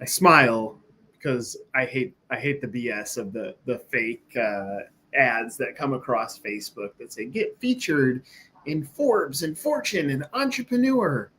I smile because I hate the BS of the fake ads that come across Facebook that say get featured in Forbes and Fortune and Entrepreneur.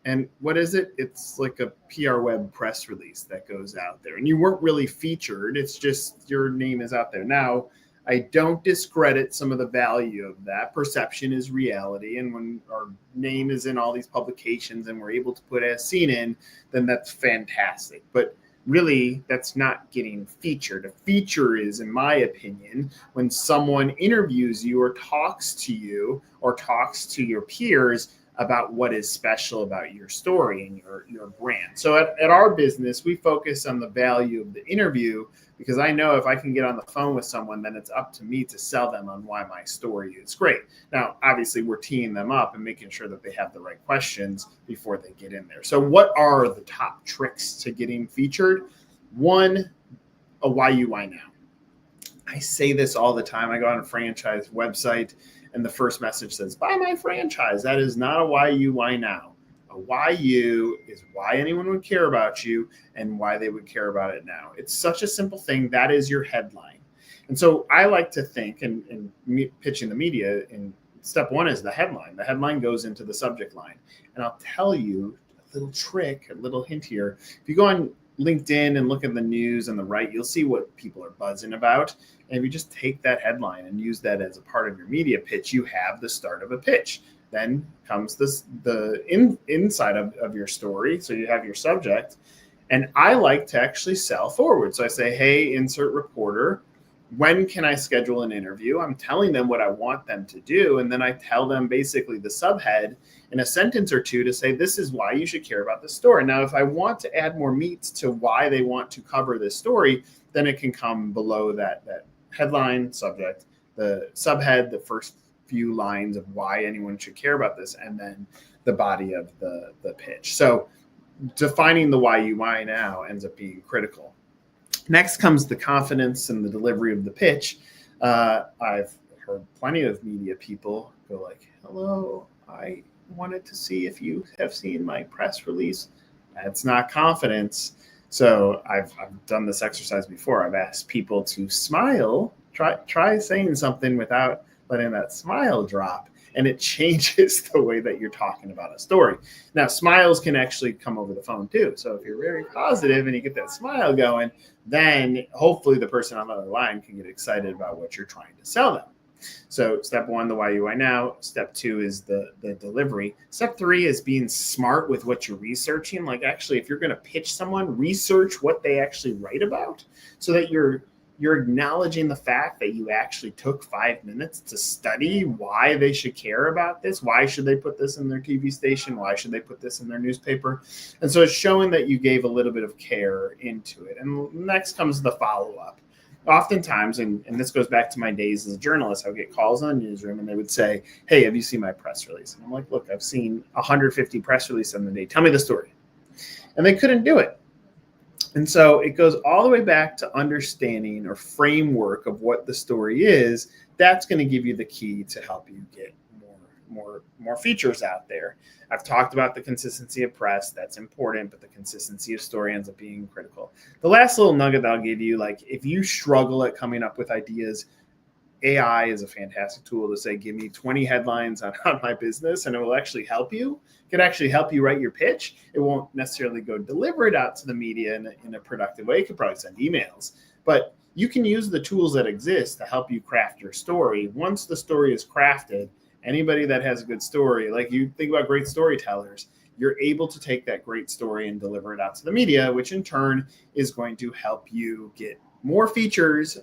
And what is it? It's like a PR web press release that goes out there. And you weren't really featured. It's just your name is out there. Now, I don't discredit some of the value of that. Perception is reality. And when our name is in all these publications and we're able to put as seen in, then that's fantastic. But really, that's not getting featured. A feature is, in my opinion, when someone interviews you or talks to you or talks to your peers about what is special about your story and your brand. So at our business, we focus on the value of the interview because I know if I can get on the phone with someone, then it's up to me to sell them on why my story is great. Now, obviously, we're teeing them up and making sure that they have the right questions before they get in there. So what are the top tricks to getting featured? One, a why you, why now. I say this all the time. I go on a franchise website and the first message says, buy my franchise. That is not a why you, why now. A why you is why anyone would care about you and why they would care about it now. It's such a simple thing. That is your headline. And so I like to think and pitching the media, and step one is the headline. The headline goes into the subject line. And I'll tell you a little trick, a little hint here. If you go on LinkedIn and look at the news on the right, you'll see what people are buzzing about. And if you just take that headline and use that as a part of your media pitch, you have the start of a pitch. Then comes the inside of your story. So you have your subject. And I like to actually sell forward. So I say, hey, insert reporter, when can I schedule an interview? I'm telling them what I want them to do. And then I tell them basically the subhead in a sentence or two to say, this is why you should care about this story. Now, if I want to add more meat to why they want to cover this story, then it can come below that headline, subject, the subhead, the first few lines of why anyone should care about this, and then the body of the pitch. So defining the why you, why now ends up being critical. Next comes the confidence and the delivery of the pitch. I've heard plenty of media people go like, hello, I wanted to see if you have seen my press release. That's not confidence. So I've done this exercise before. I've asked people to smile, try saying something without letting that smile drop, and it changes the way that you're talking about a story. Now, smiles can actually come over the phone too. So if you're very positive and you get that smile going, then hopefully the person on the other line can get excited about what you're trying to sell them. So step one, the why you, why now. Step two is the delivery. Step three is being smart with what you're researching. Like actually, if you're going to pitch someone, research what they actually write about so that you're acknowledging the fact that you actually took 5 minutes to study why they should care about this. Why should they put this in their TV station? Why should they put this in their newspaper? And so it's showing that you gave a little bit of care into it. And next comes the follow-up. Oftentimes, and this goes back to my days as a journalist, I would get calls on a newsroom and they would say, hey, have you seen my press release? And I'm like, look, I've seen 150 press releases in the day. Tell me the story. And they couldn't do it. And so it goes all the way back to understanding or framework of what the story is. That's going to give you the key to help you get more features out there. I've talked about the consistency of press. That's important, but the consistency of story ends up being critical. The last little nugget that I'll give you, like if you struggle at coming up with ideas, AI is a fantastic tool to say, give me 20 headlines on my business, and it will actually help you. It can actually help you write your pitch. It won't necessarily go deliver it out to the media in a productive way. You could probably send emails, but you can use the tools that exist to help you craft your story. Once the story is crafted, anybody that has a good story, like you think about great storytellers, you're able to take that great story and deliver it out to the media, which in turn is going to help you get more features